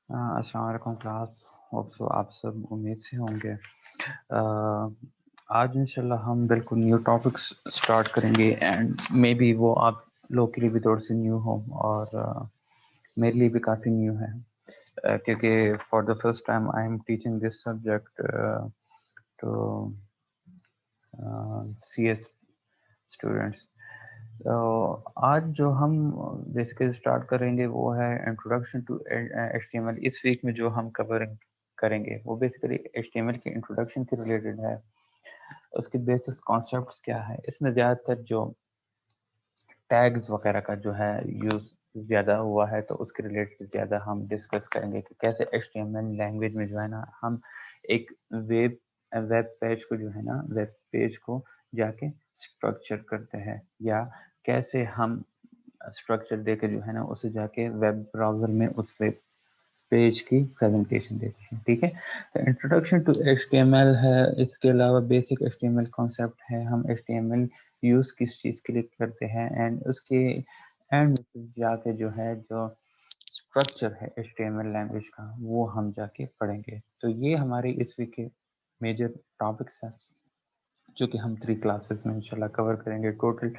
अस्सलाम वालेकुम class. Hope so आप सब उम्मीद से होंगे। आज इंशाल्लाह हम बिल्कुल न्यू टॉपिक्स स्टार्ट करेंगे एंड मे बी वो आप लोग के लिए भी थोड़ी सी न्यू हो और मेरे लिए भी काफ़ी न्यू है, क्योंकि for the first time I am teaching this subject to CS students. तो आज जो हम बेसिकली स्टार्ट करेंगे वो है इंट्रोडक्शन टू HTML। इस वीक में जो हम कवरिंग करेंगे वो बेसिकली HTML के इंट्रोडक्शन के रिलेटेड है। उसके बेसिक कॉन्सेप्ट्स क्या है, इसमें ज़्यादातर जो टैग्स वगैरह का जो है यूज़ ज़्यादा हुआ है, तो उसके रिलेटेड ज़्यादा हम डिस्कस करेंगे कि कैसे HTML लैंग्वेज में जो है ना हम एक वेब वेब पेज को जो है ना वेब पेज को जाके स्ट्रक्चर करते हैं, या कैसे हम स्ट्रक्चर देके जो है ना उसे जाके वेब ब्राउज़र में उस वेब पेज की प्रेजेंटेशन देते हैं। ठीक है, तो इंट्रोडक्शन टू HTML है। इसके अलावा बेसिक HTML कॉन्सेप्ट है, हम HTML यूज़ किस चीज़ के लिए करते हैं एंड उसके एंड में जाके जो है जो स्ट्रक्चर है HTML लैंग्वेज का वो हम जाके पढ़ेंगे। तो ये हमारे इस वीक के मेजर टॉपिक्स हैं जो कि हम 3 क्लासेस में इंशाल्लाह कवर करेंगे। टोटल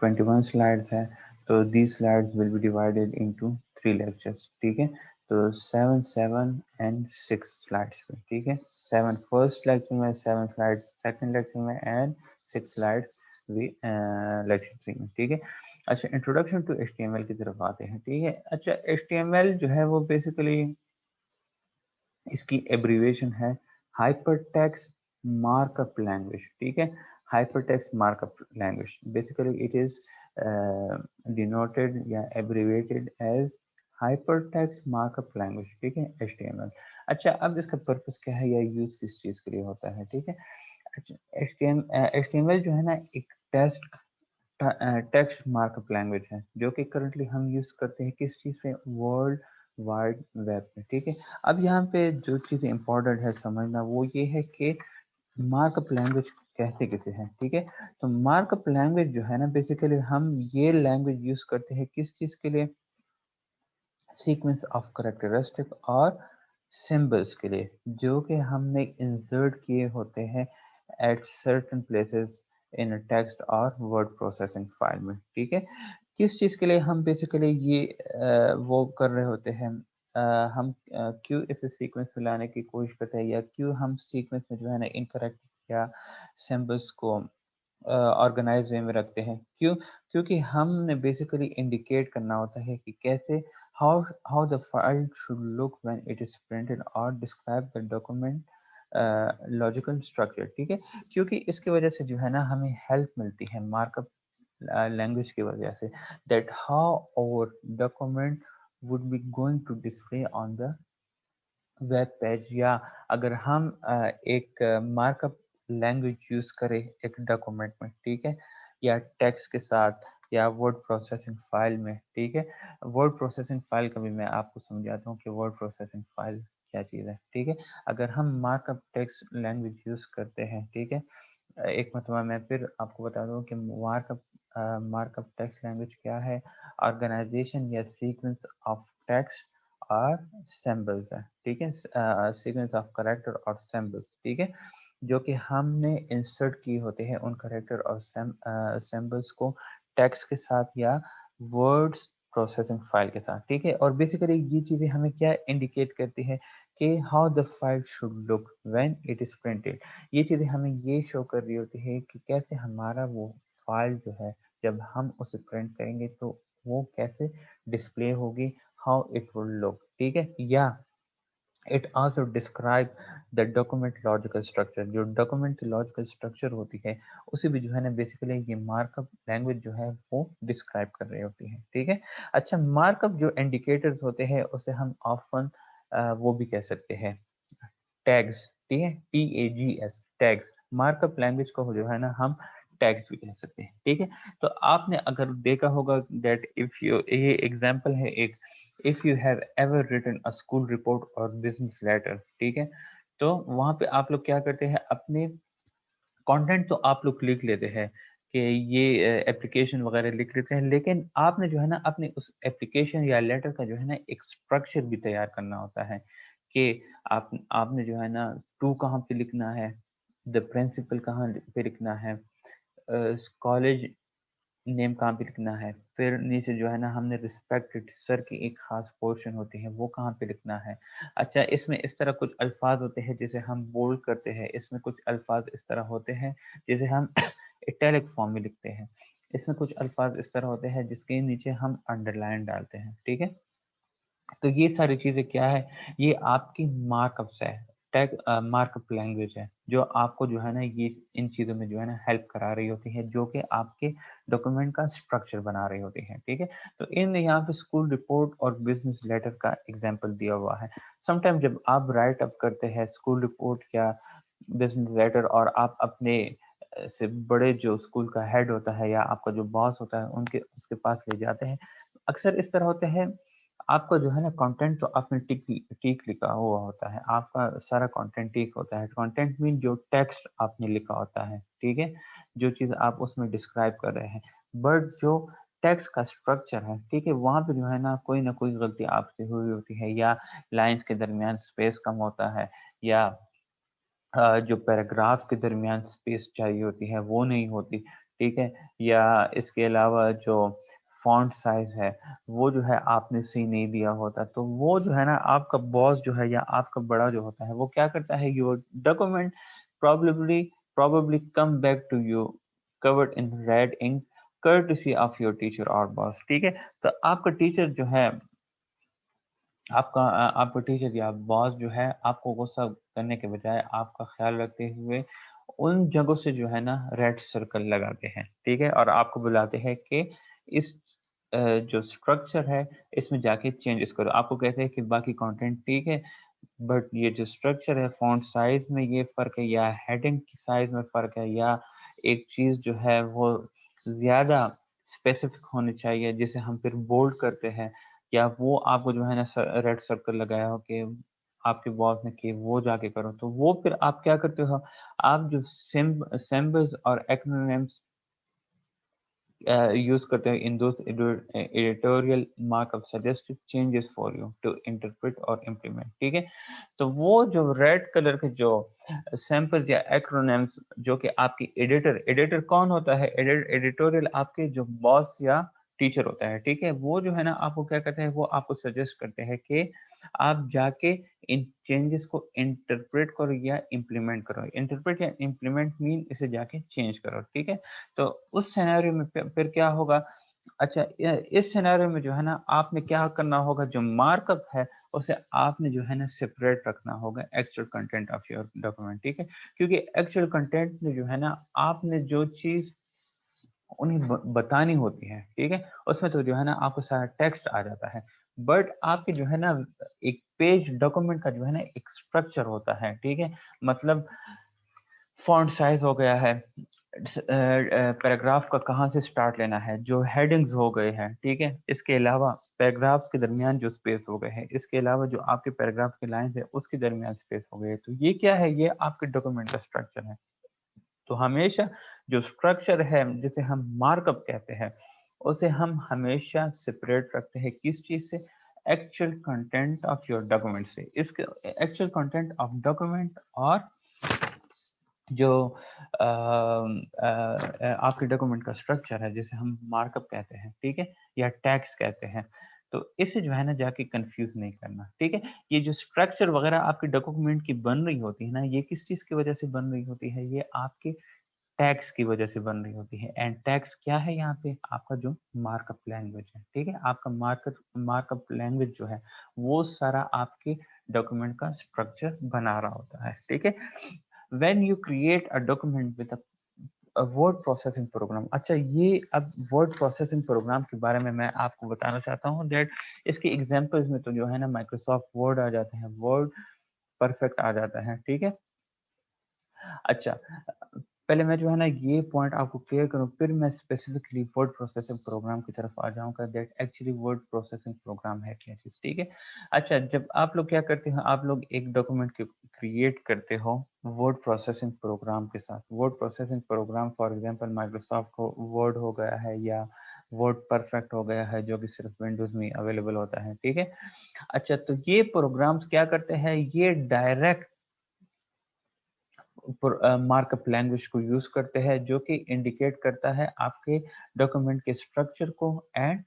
21 स्लाइड्स है, तो these slides will be divided into 3 lectures. ठीक है, तो 7 7 एंड 6 स्लाइड्स में। ठीक है, 7 फर्स्ट लेक्चर में, 7 स्लाइड्स सेकंड लेक्चर में एंड 6 स्लाइड्स लेक्चर 3 में। ठीक है, अच्छा इंट्रोडक्शन टू HTML की तरफ आते हैं। ठीक है, अच्छा HTML जो है वो बेसिकली इसकी एब्रीविएशन है हाइपरटेक्स्ट मार्कअप लैंग्वेज। ठीक है, hypertext markup language basically it is denoted या abbreviated as hypertext markup language. ठीक है, HTML। अच्छा, अब इसका पर्पस क्या है या यूज किस चीज के लिए होता है? ठीक है, अच्छा HTML जो है ना एक टेक्स्ट मार्कअप लैंग्वेज है जो कि करंटली हम यूज करते हैं किस चीज पे? वर्ल्ड वाइड वेब में। ठीक है, अब यहाँ पे जो चीज़ इम्पोर्टेंट है समझना वो ये है कि मार्कअप लैंग्वेज कहते किसे हैं। ठीक है, तो मार्कअप लैंग्वेज जो है ना बेसिकली हम ये लैंग्वेज यूज करते हैं किस चीज़ के लिए? सीक्वेंस ऑफ करेक्टरिस्टिक और सिंबल्स के लिए, जो कि हमने इंसर्ट किए होते हैं at certain places in text और वर्ड प्रोसेसिंग फाइल में। ठीक है, किस चीज़ के लिए हम बेसिकली ये वो कर रहे होते हैं? हम क्यों इसे सीक्वेंस में लाने की कोशिश करते हैं, या क्यों हम सीक्वेंस में जो है ना इनकरेक्ट या सिंबल्स को ऑर्गेनाइज वे में रखते हैं? क्यों? क्योंकि हमने बेसिकली इंडिकेट करना होता है कि कैसे how how the file should look when it is printed और describe the document logical structure. ठीक है, क्योंकि इसकी वजह से जो है ना हमें हेल्प मिलती है मार्कअप लैंग्वेज की वजह से, that how our document would be going to display on the web page, या अगर हम एक मार्कअप लैंग्वेज यूज करें एक डॉक्यूमेंट में। ठीक है, या टेक्स्ट के साथ या वर्ड प्रोसेसिंग फाइल में। ठीक है, वर्ड प्रोसेसिंग फाइल का भी मैं आपको समझाता हूँ कि वर्ड प्रोसेसिंग फाइल क्या चीज़ है। ठीक है, अगर हम मार्कअप टेक्स्ट लैंग्वेज यूज करते हैं, ठीक है, एक मतलब मैं फिर आपको बता दूं कि मार्कअप टेक्स्ट लैंग्वेज क्या है? ऑर्गेनाइजेशन या सीक्वेंस ऑफ टेक्स्ट और सिंबल्स है। ठीक है, सीक्वेंस ऑफ करेक्टर और सिंबल्स। ठीक है, जो कि हमने इंसर्ट किए होते हैं उन करेक्टर और सिंबल्स को टेक्स्ट के साथ या वर्ड्स प्रोसेसिंग फाइल के साथ। ठीक है, और बेसिकली ये चीज़ें हमें क्या इंडिकेट करती है कि how the file should look when it is printed. ये चीज़ें हमें ये शो कर रही होती है कि कैसे हमारा वो फाइल जो है जब हम उसे प्रिंट करेंगे तो वो कैसे डिस्प्ले होगी, हाउ इट विल लुक। ठीक है, या it also describe the document logical structure. जो डॉक्यूमेंट की लॉजिकल स्ट्रक्चर होती है उसे भी जो है ना बेसिकली ये मार्कअप लैंग्वेज जो है वो डिस्क्राइब कर रही होती है। ठीक है, अच्छा मार्कअप जो इंडिकेटर्स होते हैं उसे हम ऑफन वो भी कह सकते हैं टैग्स। ठीक है, TAGS टैग्स। मार्कअप लैंग्वेज को जो है ना हम टैग्स भी कह सकते हैं। ठीक है, तो आपने अगर देखा होगा दैट इफ यू, ये एग्जांपल है एक, if you have ever written a school report और बिजनेस लेटर। ठीक है, तो वहां पे आप लोग क्या करते हैं? अपने कंटेंट तो आप लोग लिख लेते हैं कि ये एप्लीकेशन वगैरह लिख लेते हैं, लेकिन आपने जो है ना अपने उस एप्लीकेशन या लेटर का जो है ना एक स्ट्रक्चर भी तैयार करना होता है कि आपने जो है ना टू कहाँ पे लिखना है, द प्रिंसिपल कहाँ पे लिखना है, कॉलेज नेम कहाँ पे लिखना है, फिर नीचे जो है ना हमने रिस्पेक्टेड सर की एक खास पोर्शन होती है वो कहाँ पे लिखना है। अच्छा, इसमें इस तरह कुछ अल्फाज होते हैं जिसे हम बोल्ड करते हैं, इसमें कुछ अल्फाज इस तरह होते हैं जिसे हम इटैलिक फॉर्म में लिखते हैं, इसमें कुछ अल्फाज इस तरह होते हैं जिसके नीचे हम अंडरलाइन डालते हैं, ठीक है। तो ये सारी चीज़ें क्या है, ये आपकी मार्कअप्स है, मार्कअप लैंग्वेज है, जो आपको जो है ना ये इन चीज़ों में जो है ना हेल्प करा रही होती है, जो कि आपके डॉक्यूमेंट का स्ट्रक्चर बना रही होती है, ठीक है। तो इन यहाँ पे स्कूल रिपोर्ट और बिजनेस लेटर का एग्जांपल दिया हुआ है। समटाइम जब आप राइट अप करते हैं स्कूल रिपोर्ट या बिजनेस लेटर और आप अपने से बड़े जो स्कूल का हेड होता है या आपका जो बॉस होता है उनके उसके पास ले जाते हैं, अक्सर इस तरह होते हैं, आपका जो है ना कंटेंट तो आपने टिक टिक लिखा हुआ होता है, आपका सारा कंटेंट टिक होता है। कंटेंट मीन जो टेक्स्ट आपने लिखा होता है, ठीक है, जो चीज़ आप उसमें डिस्क्राइब कर रहे हैं। बट जो टेक्स्ट का स्ट्रक्चर है, ठीक है, वहाँ पे जो है ना कोई गलती आपसे हुई होती है, या लाइंस के दरमियान स्पेस कम होता है, या जो पैराग्राफ के दरमियान स्पेस चाहिए होती है वो नहीं होती, ठीक है, या इसके अलावा जो फॉन्ट साइज है वो जो है आपने सही नहीं दिया होता, तो वो जो है ना आपका बॉस जो है या आपका बड़ा जो होता है वो क्या करता है, your document probably probably come back to you covered in red ink courtesy of your teacher or boss, ठीक है। तो आपका टीचर जो है, आपका टीचर या बॉस जो है आपको गुस्सा करने के बजाय आपका ख्याल रखते हुए उन जगहों से जो है ना रेड सर्कल लगाते हैं, ठीक है, और आपको बुलाते हैं कि इस जो स्ट्रक्चर है इसमें जाके चेंजेस करो। आपको कहते हैं कि बाकी कंटेंट ठीक है, बट ये जो स्ट्रक्चर है फॉन्ट साइज में ये फ़र्क है, या हेडिंग की साइज में फ़र्क है, या एक चीज़ जो है वो ज़्यादा स्पेसिफिक होनी चाहिए जिसे हम फिर बोल्ड करते हैं, या वो आपको जो है ना रेड सर्कल लगाया हो कि आपके बॉस ने कि वो जाके करो, तो वो फिर आप क्या करते हो, आप जो सिंबल्स और एक्रोनिम्स यूज़ करते हैं in those editorial markup suggested changes for you to interpret और इम्प्लीमेंट, ठीक है। तो वो जो रेड कलर के जो सैंपल्स या एक्रोनिम्स जो कि आपकी एडिटर कौन होता है, एडिटोरियल आपके जो बॉस या टीचर होता है, ठीक है, वो जो है ना आपको क्या कहते हैं, वो आपको सजेस्ट करते हैं कि आप जाके इन चेंजेस को इंटरप्रेट करो या इम्प्लीमेंट करो। इंटरप्रेट या इम्प्लीमेंट मीन इसे जाके चेंज करो, ठीक है। तो उस सिनेरियो में फिर क्या होगा, अच्छा इस सिनेरियो में जो है ना आपने क्या करना होगा, जो मार्कअप है उसे आपने जो है ना सेपरेट रखना होगा actual content of your document, ठीक है। क्योंकि एक्चुअल कंटेंट में जो है ना आपने जो चीज़ उन्हें बतानी होती है, ठीक है, उसमें तो जो है ना आपको सारा टेक्स्ट आ जाता है। बट आपके जो है ना एक पेज डॉक्यूमेंट का जो है ना एक स्ट्रक्चर होता है, ठीक है, मतलब फॉन्ट साइज हो गया है, पैराग्राफ का कहाँ से स्टार्ट लेना है, जो हेडिंग्स हो गए हैं, ठीक है, इसके अलावा पैराग्राफ्स के दरमियान जो स्पेस हो गए हैं, इसके अलावा जो आपके पैराग्राफ के लाइन है उसके दरमियान स्पेस हो गए, तो ये क्या है, ये आपके डॉक्यूमेंट का स्ट्रक्चर है। तो हमेशा जो स्ट्रक्चर है जिसे हम मार्कअप कहते हैं उसे हम हमेशा सेपरेट रखते हैं, किस चीज से, actual content of your document से। इसके एक्चुअल कंटेंट ऑफ डॉक्यूमेंट और जो आपके डॉक्यूमेंट का स्ट्रक्चर है जिसे हम मार्कअप कहते हैं, ठीक है, या टैग्स कहते हैं, तो इसे जो है ना जाके कंफ्यूज नहीं करना, ठीक है। ये जो स्ट्रक्चर वगैरह आपके डॉक्यूमेंट की बन रही होती है ना, ये किस चीज की वजह से बन रही होती है, ये आपके टैग्स की वजह से बन रही होती है। एंड टैग्स क्या है, यहाँ पे आपका जो मार्कअप लैंग्वेज है, ठीक है, आपका मार्कअप लैंग्वेज जो है वो सारा आपके डॉक्यूमेंट का स्ट्रक्चर बना रहा होता है, ठीक है। When you create a document with word processing program, अच्छा ये अब वर्ड प्रोसेसिंग प्रोग्राम के बारे में मैं आपको बताना चाहता हूँ दैट इसके एग्जांपल्स में तो जो है ना माइक्रोसॉफ्ट वर्ड आ जाते हैं, वर्ड परफेक्ट आ जाता है, ठीक है। अच्छा, पहले मैं जो है ना ये पॉइंट आपको क्लियर करूँ, फिर मैं स्पेसिफिकली वर्ड प्रोसेसिंग प्रोग्राम की तरफ आ जाऊँगा that actually word processing program है क्या चीज़, ठीक है। अच्छा, जब आप लोग क्या करते हैं, आप लोग एक डॉक्यूमेंट क्रिएट करते हो वर्ड प्रोसेसिंग प्रोग्राम के साथ। Word processing program for example Microsoft को वर्ड हो गया है या वर्ड परफेक्ट हो गया है जो कि सिर्फ विंडोज में अवेलेबल होता है, ठीक है। अच्छा, तो ये प्रोग्राम्स क्या करते हैं, ये डायरेक्ट मार्कअप लैंग्वेज को यूज करते हैं जो कि इंडिकेट करता है आपके डॉक्यूमेंट के स्ट्रक्चर को एंड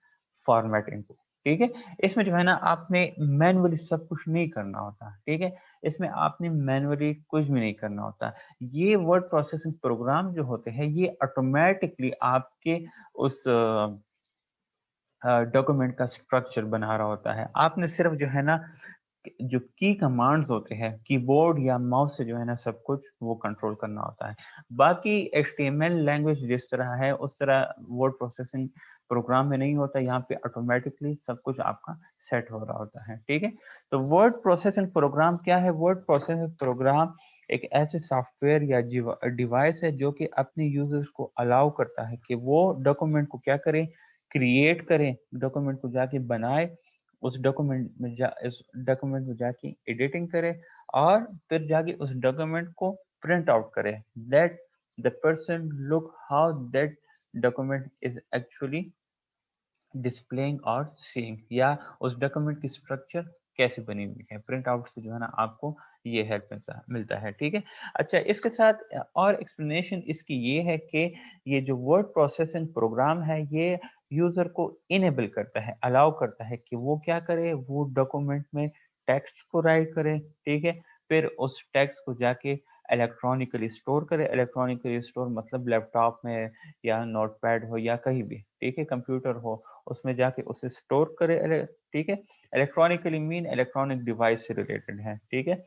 फॉर्मेटिंग को, ठीक है। इसमें जो है ना आपने मैन्युअली सब कुछ नहीं करना होता, ठीक है। इसमें आपने मैन्युअली कुछ भी नहीं करना होता। ये वर्ड प्रोसेसिंग प्रोग्राम जो होते हैं ये ऑटोमेटिकली आपके उस डॉक्यूमेंट का स्ट्रक्चर बना रहा होता है। आपने सिर्फ जो है ना जो की कमांड्स होते हैं कीबोर्ड या माउस से जो है ना सब कुछ वो कंट्रोल करना होता है। बाकी HTML लैंग्वेज जिस तरह है उस तरह वर्ड प्रोसेसिंग प्रोग्राम में नहीं होता। यहाँ पे ऑटोमेटिकली सब कुछ आपका सेट हो रहा होता है, ठीक है। तो वर्ड प्रोसेसिंग प्रोग्राम क्या है? वर्ड प्रोसेसिंग प्रोग्राम एक ऐसे सॉफ्टवेयर या डिवाइस है जो कि अपने यूजर्स को अलाउ करता है कि वो डॉक्यूमेंट को क्या करें, क्रिएट करें, डॉक्यूमेंट को जाके बनाए, उस डॉक्यूमेंट में जाके एडिटिंग करे और फिर जाके उस डॉक्यूमेंट को प्रिंट आउट करे। That the person look how that document is actually displaying और सीइंग, या उस डॉक्यूमेंट की स्ट्रक्चर कैसे बनी हुई है। प्रिंट आउट से जो है ना आपको ये हेल्प मिलता है, ठीक है। अच्छा, इसके साथ और एक्सप्लेनेशन इसकी ये है कि ये जो वर्ड प्रोसेसिंग प्रोग्राम है ये यूजर को इनेबल करता है, अलाउ करता है कि वो क्या करे, वो डॉक्यूमेंट में टेक्स्ट को राइट करे, ठीक है। फिर उस टेक्स्ट को जाके इलेक्ट्रॉनिकली स्टोर करे। इलेक्ट्रॉनिकली स्टोर मतलब लैपटॉप में या नोटपैड हो या कहीं भी, ठीक है, कंप्यूटर हो, उसमें जाके उसे स्टोर करे, ठीक है। इलेक्ट्रॉनिकली मीन इलेक्ट्रॉनिक डिवाइस से रिलेटेड है, ठीक है।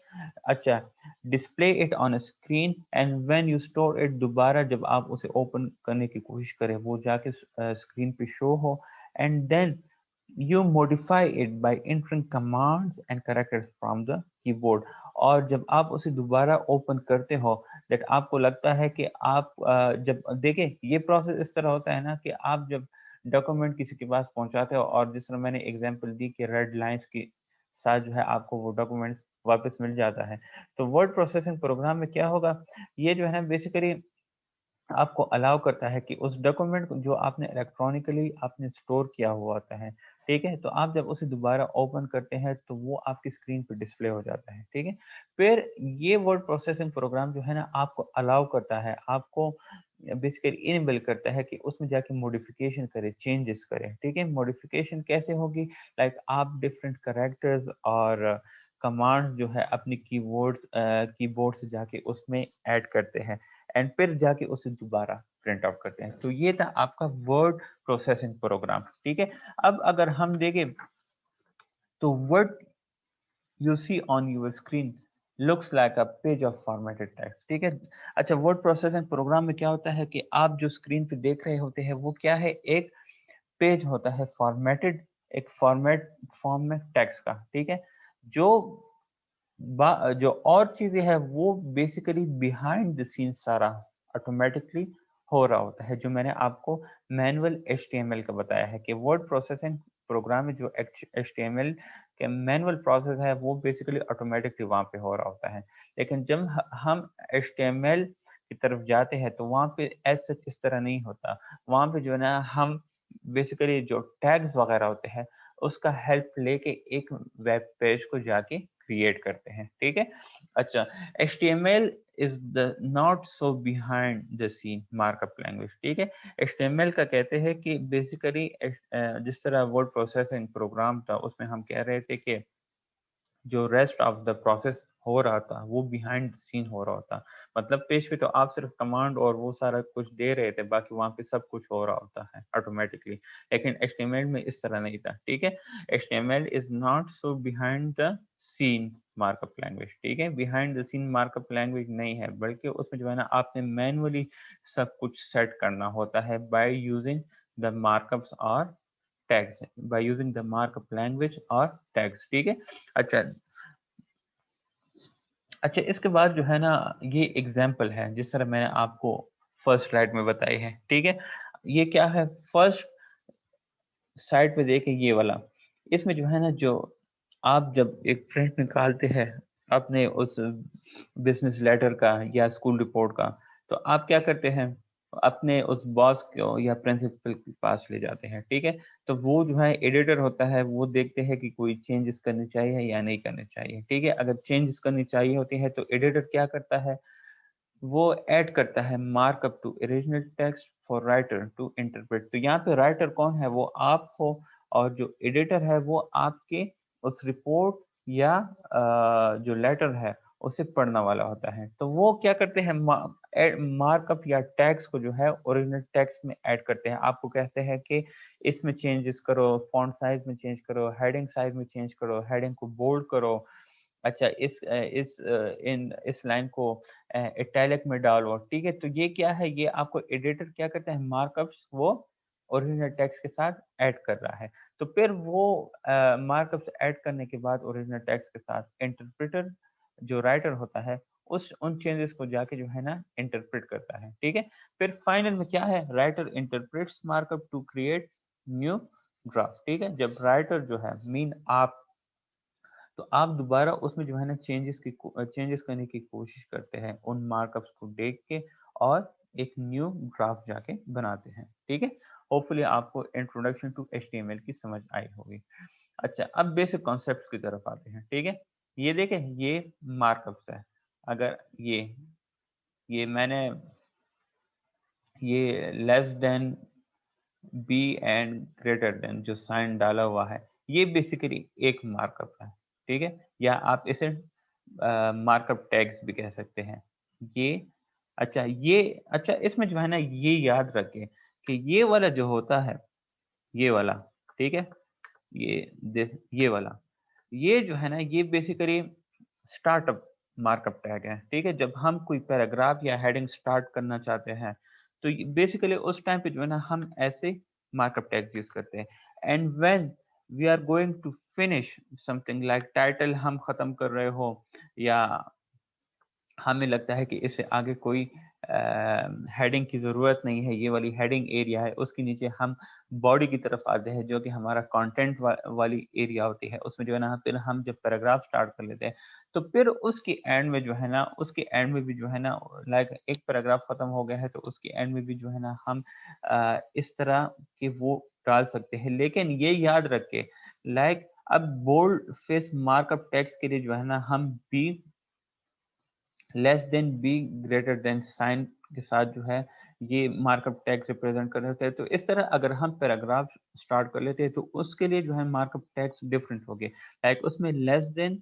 अच्छा, display it on screen and when you store it, दोबारा जब आप उसे ओपन करने की कोशिश करें वो जाके स्क्रीन पे शो हो। And then you modify it by entering commands and characters from the keyboard। और जब आप उसे दोबारा ओपन करते हो दैट आपको लगता है कि आप जब देखें ये प्रोसेस इस तरह होता है ना कि आप जब डॉक्यूमेंट किसी के पास पहुंचाते हो और जिस तरह मैंने एग्जांपल दी कि रेड लाइंस के साथ जो है आपको वो डॉक्यूमेंट्स वापस मिल जाता है। तो वर्ड प्रोसेसिंग प्रोग्राम में क्या होगा, ये जो है ना बेसिकली आपको अलाउ करता है कि उस डॉक्यूमेंट को जो आपने इलेक्ट्रॉनिकली आपने स्टोर किया हुआ होता है, ठीक है, तो आप जब उसे दोबारा ओपन करते हैं तो वो आपकी स्क्रीन पे डिस्प्ले हो जाता है, ठीक है। फिर ये वर्ड प्रोसेसिंग प्रोग्राम जो है ना आपको अलाउ करता है, आपको बेसिकली इनेबल करता है कि उसमें जाके मॉडिफिकेशन करे, चेंजेस करे, ठीक है। मॉडिफिकेशन कैसे होगी, लाइक आप डिफरेंट कैरेक्टर्स और कमांड्स जो है अपनी कीबोर्ड से जाके उसमें ऐड करते हैं एंड फिर जाके उसे दोबारा प्रिंट आउट करते हैं। तो ये था आपका वर्ड प्रोसेसिंग प्रोग्राम, ठीक है। अब अगर हम देखें तो word you see on your screen looks like a page of formatted text, ठीक है। अच्छा, वर्ड प्रोसेसिंग प्रोग्राम में क्या होता है कि आप जो स्क्रीन पे देख रहे होते हैं वो क्या है, एक पेज होता है फॉर्मेटेड, एक फॉर्म में टेक्स्ट का, ठीक है। जो जो और चीजें हैं वो बेसिकली बिहाइंड द सीन सारा ऑटोमेटिकली हो रहा होता है, जो मैंने आपको मैनुअल HTML का बताया है कि वर्ड प्रोसेसिंग प्रोग्राम में जो HTML के मैनुअल प्रोसेस है वो बेसिकली ऑटोमेटिकली वहां पे हो रहा होता है। लेकिन जब हम HTML की तरफ जाते हैं तो वहां पे एज सच इस तरह नहीं होता। वहां पे जो है ना हम बेसिकली जो टैग्स वगैरह होते हैं उसका हेल्प लेके एक वेब पेज को जाके क्रिएट करते हैं, ठीक है। अच्छा, HTML is the not so behind the scene markup language, ठीक है। HTML का कहते हैं कि बेसिकली जिस तरह वर्ड प्रोसेसिंग प्रोग्राम था उसमें हम कह रहे थे कि जो रेस्ट ऑफ द प्रोसेस हो रहा था वो बिहाइंड सीन हो रहा होता। मतलब पेज पे तो आप सिर्फ कमांड और वो सारा कुछ दे रहे थे, बाकी वहां पे सब कुछ हो रहा होता है ऑटोमेटिकली। लेकिन HTML में इस तरह नहीं था, ठीक है। HTML is not so behind the scene markup language, ठीक है। Behind the scene markup language नहीं है, बल्कि उसमें जो है ना आपने मैनुअली सब कुछ सेट करना होता है बाय यूजिंग द मार्कअप्स और tags, by using the markup language और टैग्स, ठीक है। अच्छा, अच्छा, इसके बाद जो है ना ये एग्जाम्पल है जिस तरह मैंने आपको फर्स्ट स्लाइड में बताई है, ठीक है। ये क्या है, फर्स्ट साइड पे देखें ये वाला, इसमें जो है ना जो आप जब एक प्रिंट निकालते हैं अपने उस बिजनेस लेटर का या स्कूल रिपोर्ट का, तो आप क्या करते हैं, अपने उस बॉस को या प्रिंसिपल के पास ले जाते हैं, ठीक है। तो वो जो है एडिटर होता है, वो देखते हैं कि कोई चेंजेस करनी चाहिए या नहीं करनी चाहिए, ठीक है। अगर चेंजेस करनी चाहिए होती है तो एडिटर क्या करता है, वो ऐड करता है markup to original text for writer to interpret. तो यहाँ पे राइटर कौन है, वो आप हो, और जो एडिटर है वो आपके उस रिपोर्ट या जो लेटर है उसे पढ़ने वाला होता है। तो वो क्या करते हैं, मार्कअप या टैग्स को जो है ओरिजिनल टेक्स्ट में ऐड करते हैं। आपको कहते हैं कि इसमें चेंजेस करो, फॉन्ट साइज में चेंज करो, हेडिंग साइज में चेंज करो, हेडिंग को बोल्ड करो। अच्छा, इस लाइन को इटैलिक में डालो, ठीक है। तो ये क्या है, ये आपको एडिटर क्या करता है, मार्कअप्स वो ओरिजिनल टेक्स्ट के साथ ऐड कर रहा है। तो फिर वो मार्कअप्स ऐड करने के बाद ओरिजिनल टेक्स्ट के साथ इंटरप्रेटर जो राइटर होता है उस उन चेंजेस को जाके जो है ना इंटरप्रेट करता है, ठीक है। फिर फाइनल में क्या है, writer interprets markup to create new draft, ठीक है। जब राइटर जो है मीन आप, तो आप दोबारा उसमें जो है ना चेंजेस करने की कोशिश करते हैं उन मार्कअप्स को देख के, और एक न्यू ड्राफ्ट जाके बनाते हैं, ठीक है। होपफुली आपको इंट्रोडक्शन टू एचटीएमएल की समझ आई होगी। अच्छा, अब बेसिक कॉन्सेप्ट्स की तरफ आते हैं, ठीक है। ये देखें, ये मार्कअप्स है। अगर ये मैंने ये less than B and greater than जो साइन डाला हुआ है, ये बेसिकली एक मार्कअप है, ठीक है। या आप इसे मार्कअप टैग्स भी कह सकते हैं। ये अच्छा, इसमें जो है ना ये याद रखें कि ये वाला जो होता है, ये वाला, ठीक है, ये वाला, ये जो है ना ये बेसिकली स्टार्टअप मार्कअप टैग है, ठीक है। जब हम कोई पैराग्राफ या हेडिंग स्टार्ट करना चाहते हैं, तो बेसिकली उस टाइम पे जो है ना हम ऐसे मार्कअप टैग यूज करते हैं। And when we are going to finish something like title हम खत्म कर रहे हो, या हमें लगता है कि इससे आगे कोई हेडिंग की ज़रूरत नहीं है, ये वाली हेडिंग एरिया है, उसके नीचे हम बॉडी की तरफ आते हैं जो कि हमारा कंटेंट वाली एरिया होती है। उसमें जो है ना फिर हम जब पैराग्राफ स्टार्ट कर लेते हैं, तो फिर उसके एंड में जो है ना, उसके एंड में भी जो है ना, लाइक एक पैराग्राफ खत्म हो गया है तो उसके एंड में भी जो है ना हम इस तरह के वो डाल सकते हैं। लेकिन ये याद रखें, लाइक अब बोल्ड फेस मार्कअप टेक्स्ट के लिए जो है ना हम B less than B greater than sign के साथ जो है ये मार्कअप टैग रिप्रेजेंट कर रहे होते हैं। तो इस तरह अगर हम पैराग्राफ स्टार्ट कर लेते हैं तो उसके लिए जो है मार्कअप टैग्स डिफरेंट हो गए। लाइक उसमें less than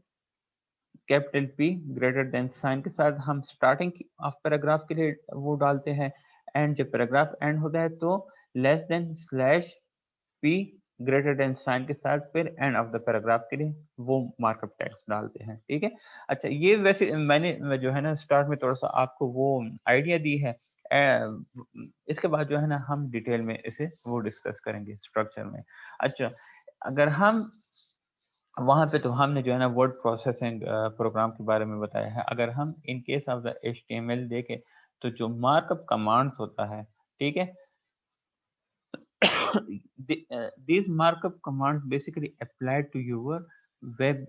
capital P greater than sign के साथ हम स्टार्टिंग ऑफ पैराग्राफ के लिए वो डालते हैं, एंड जब पैराग्राफ एंड होता है तो less than slash P greater than sign के साथ फिर एंड ऑफ द पैराग्राफ के लिए वो मार्कअप टैग्स डालते हैं, ठीक है। अच्छा, ये वैसे मैंने जो है ना स्टार्ट में थोड़ा सा आपको वो आइडिया दी है। इसके बाद जो है ना हम डिटेल में इसे वो डिस्कस करेंगे स्ट्रक्चर में। अच्छा, अगर हम वहाँ पे तो हमने जो है ना वर्ड प्रोसेसिंग प्रोग्राम के बारे में बताया है। अगर हम in case of the HTML देखें, तो जो मार्कअप कमांड्स होता है, ठीक है, these markup commands basically applied to your web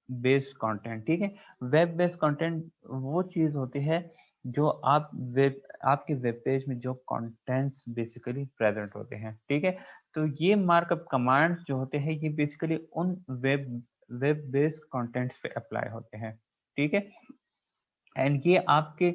based content, ठीक है। वेब बेस्ड कंटेंट वो चीज होती है जो आपके वेब पेज में जो कंटेंट्स बेसिकली प्रेजेंट होते हैं, ठीक है। तो ये मार्कअप कमांड्स जो होते हैं ये बेसिकली उन वेब बेस्ड कंटेंट्स पे अप्लाई होते हैं, ठीक है। एंड ये आपके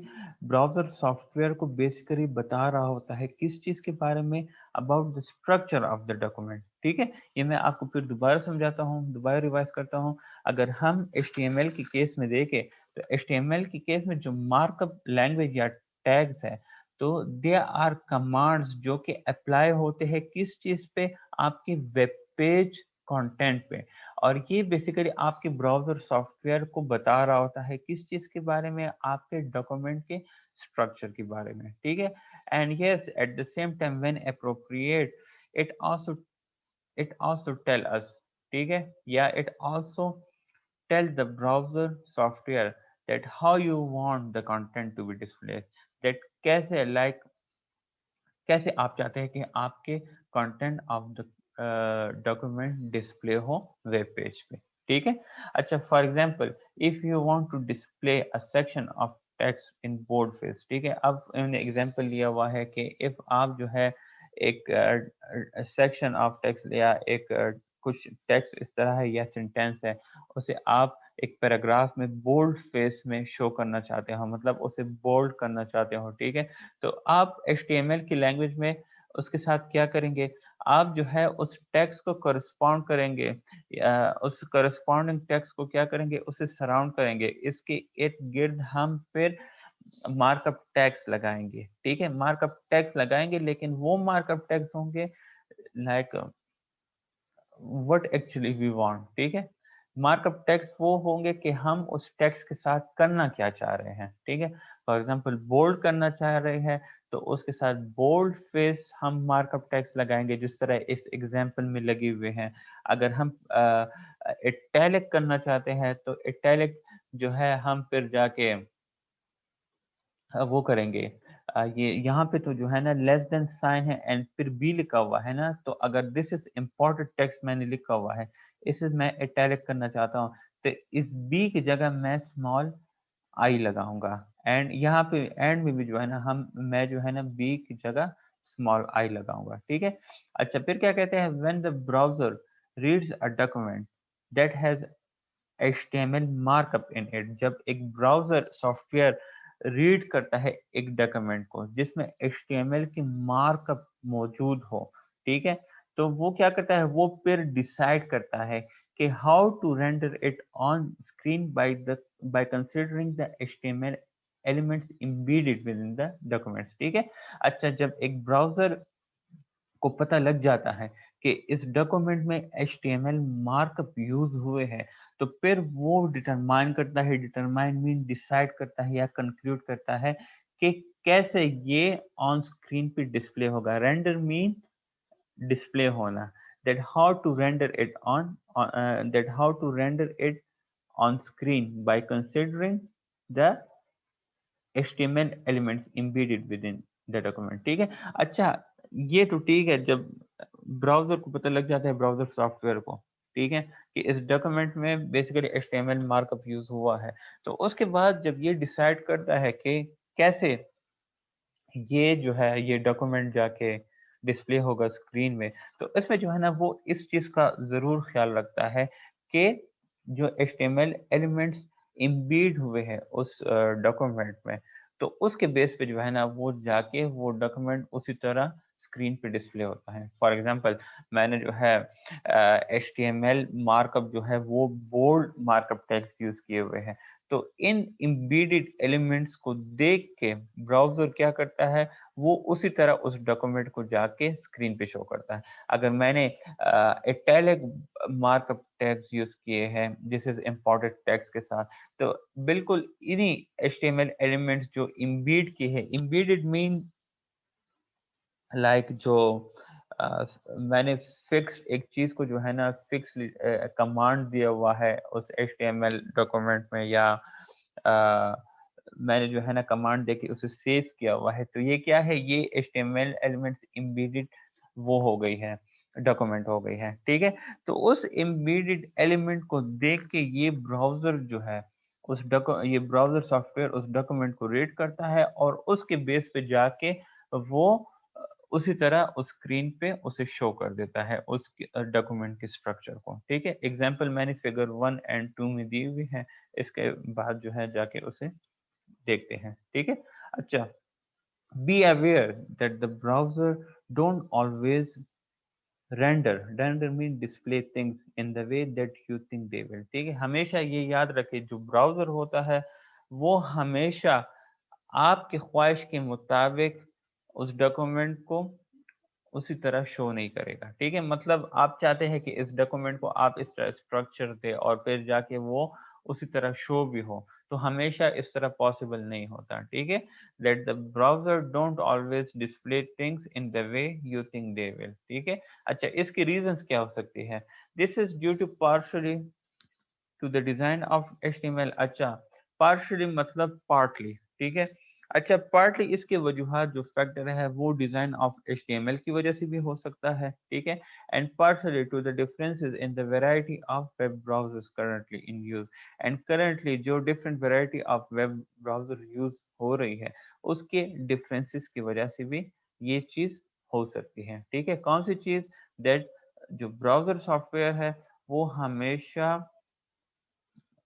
ब्राउजर सॉफ्टवेयर को बेसिकली बता रहा होता है किस चीज के बारे में, about the structure of the document, ठीक है। ये मैं आपको फिर दोबारा समझाता हूँ, दोबारा रिवाइज करता हूँ। अगर हम HTML के केस में देखें, तो HTML के केस में जो मार्कअप लैंग्वेज या टैग्स है, तो दे आर कमांड्स जो कि अप्लाई होते हैं किस चीज पे, आपके वेब पेज कंटेंट पे। और ये बेसिकली आपके ब्राउजर सॉफ्टवेयर को बता रहा होता है किस चीज के बारे में, आपके डॉक्यूमेंट के स्ट्रक्चर के बारे में, ठीक है। And yes, at the same time when appropriate, it also it also tell us, ठीक है, या it also tell the browser software that how you want the content to be display, that कैसे कैसे आप चाहते हैं कि आपके content of the document display हो वेब पेज पे, ठीक है। अच्छा, for example if you want to display a section of text in bold face, ठीक है। अब इन्होंने एग्जांपल लिया हुआ है कि इफ आप जो है एक सेक्शन ऑफ टेक्स्ट या एक कुछ टेक्स्ट इस तरह है या सेंटेंस है, उसे आप एक पैराग्राफ में बोल्ड फेस में शो करना चाहते हो, मतलब उसे बोल्ड करना चाहते हो, ठीक है। तो आप HTML की लैंग्वेज में उसके साथ क्या करेंगे, आप जो है उस टेक्स्ट को करस्पॉन्ड करेंगे, उस करस्पॉन्डिंग टेक्स्ट को क्या करेंगे, उसे सराउंड करेंगे, इसके इर्द गिर्द हम फिर मार्कअप टैग्स लगाएंगे, ठीक है। मार्कअप टैग्स लगाएंगे, लेकिन वो मार्कअप टैग्स होंगे like what actually we want, ठीक है। मार्कअप टेक्स्ट वो होंगे कि हम उस टेक्स्ट के साथ करना क्या चाह रहे हैं, ठीक है। फॉर एग्जांपल बोल्ड करना चाह रहे हैं तो उसके साथ बोल्ड फेस हम मार्कअप टेक्स्ट लगाएंगे, जिस तरह इस एग्जांपल में लगे हुए हैं। अगर हम इटैलिक करना चाहते हैं तो इटैलिक जो है हम फिर जाके वो करेंगे, ये यहाँ पे तो जो है ना लेस देन साइन है एंड फिर बी लिखा हुआ है ना, तो अगर दिस इज इम्पोर्टेंट टेक्स्ट मैंने लिखा हुआ है, इसे मैं इटैलिक करना चाहता हूँ, तो इस बी की जगह मैं स्मॉल आई लगाऊंगा। एंड यहाँ पे एंड में भी जो है ना मैं जो है ना बी की जगह स्मॉल आई लगाऊंगा, ठीक है। अच्छा, फिर क्या कहते हैं, when the browser reads a document that has HTML markup in it, जब एक ब्राउजर सॉफ्टवेयर रीड करता है एक डॉक्यूमेंट को जिसमें HTML की मार्कअप मौजूद हो, ठीक है, तो वो क्या करता है, वो फिर डिसाइड करता है कि how to render it on screen by considering the HTML elements embedded within the documents, ठीक है। अच्छा, जब एक ब्राउजर को पता लग जाता है कि इस डॉक्यूमेंट में HTML मार्कअप यूज हुए हैं, तो फिर वो डिटरमाइन करता है, डिटरमाइन मीन डिसाइड करता है या कंक्लूड करता है कि कैसे ये ऑन स्क्रीन पे डिस्प्ले होगा। रेंडर मीन डिस्प्ले होना, that how to render it that how to render it on screen by considering the HTML elements embedded within the document, ठीक है। अच्छा, ये तो ठीक है, जब ब्राउजर को पता लग जाता है, ब्राउजर सॉफ्टवेयर को, ठीक है, कि इस डॉक्यूमेंट में बेसिकली HTML मार्कअप यूज हुआ है, तो उसके बाद जब ये डिसाइड करता है कि कैसे ये जो है ये डॉक्यूमेंट जाके डिस्प्ले होगा स्क्रीन में, तो इसमें जो है ना वो इस चीज का जरूर ख्याल रखता है कि जो HTML एलिमेंट्स इम्बीड हुए हैं उस डॉक्यूमेंट में, तो उसके बेस पे जो है ना वो जाके वो डॉक्यूमेंट उसी तरह स्क्रीन पे डिस्प्ले होता है। फॉर एग्जांपल मैंने जो है HTML मार्कअप जो है वो बोल्ड मार्कअप टेक्स्ट यूज किए हुए हैं, तो इन एम्बेडेड एलिमेंट्स को देख के ब्राउजर क्या करता है, वो उसी तरह उस डॉक्यूमेंट को जाके स्क्रीन पे शो करता है। अगर मैंने इटैलिक मार्कअप टैग्स यूज किए हैं दिस इज इम्पोर्टेंट टैग्स के साथ, तो बिल्कुल इन्हीं HTML एलिमेंट्स जो इम्बीड किए हैं, इम्बीडेड मीन लाइक जो मैंने फिक्स एक चीज को जो है ना फिक्स कमांड दिया हुआ है उस HTML डॉक्यूमेंट में, या मैंने जो है ना कमांड देके उसे सेव किया हुआ है, तो ये क्या है, ये HTML एलिमेंट्स एम्बेडेड वो हो गई है, डॉक्यूमेंट हो गई है, ठीक है। तो उस एम्बेडेड एलिमेंट को देख के ये ब्राउजर जो है ये ब्राउजर सॉफ्टवेयर उस डॉक्यूमेंट को रीड करता है और उसके बेस पे जाके वो उसी तरह उस स्क्रीन पे उसे शो कर देता है उस डॉक्यूमेंट के स्ट्रक्चर को, ठीक है। एग्जांपल मैंने फिगर 1 एंड 2 में दी हुई है, इसके बाद जो है जाके उसे देखते हैं, ठीक है। अच्छा, be aware that the browser don't always render mean display things in the way that you think they will, ठीक है। हमेशा ये याद रखे, जो ब्राउजर होता है वो हमेशा आपके ख्वाहिश के मुताबिक उस डॉक्यूमेंट को उसी तरह शो नहीं करेगा, ठीक है। मतलब आप चाहते हैं कि इस डॉक्यूमेंट को आप इस तरह स्ट्रक्चर दे और फिर जाके वो उसी तरह शो भी हो, तो हमेशा इस तरह पॉसिबल नहीं होता, ठीक है। Let the browser don't always display things in the way you think they will, ठीक है। अच्छा, इसकी रीजंस क्या हो सकती है, this is due to partially to the design of HTML। अच्छा, पार्शली मतलब पार्टली, ठीक है। अच्छा, पार्टली इसके वजूहात जो फैक्टर है वो डिजाइन ऑफ HTML की वजह से भी हो सकता है, ठीक है, and partially to the differences in the variety of web browsers currently in use. And currently जो different variety of web browser use हो रही है उसके डिफरेंसेस की वजह से भी ये चीज हो सकती है, ठीक है। कौन सी चीज? दैट जो ब्राउजर सॉफ्टवेयर है वो हमेशा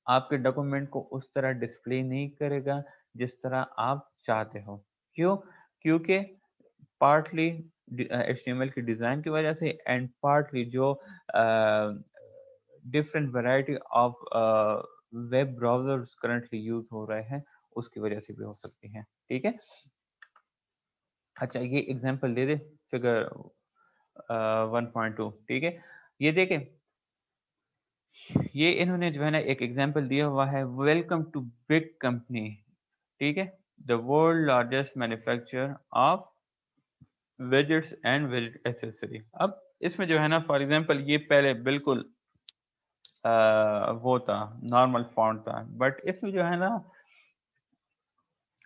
आपके डॉक्यूमेंट को उस तरह डिस्प्ले नहीं करेगा जिस तरह आप चाहते हो। क्यों? क्योंकि पार्टली HTML की डिजाइन की वजह से एंड पार्टली जो different variety of web browsers currently use हो रहे हैं उसकी वजह से भी हो सकती है, ठीक है। अच्छा, ये एग्जांपल दे दे, फिगर 1.2, ठीक है। ये देखें, ये इन्होंने जो है ना एक एग्जांपल दिया हुआ है, वेलकम टू बिग कंपनी, ठीक है, the world largest manufacturer of widgets and वेजेट एक्सेसरी। अब इसमें जो है ना फॉर एग्जांपल ये पहले बिल्कुल वो था, नॉर्मल फॉन्ट था, बट इसमें जो है ना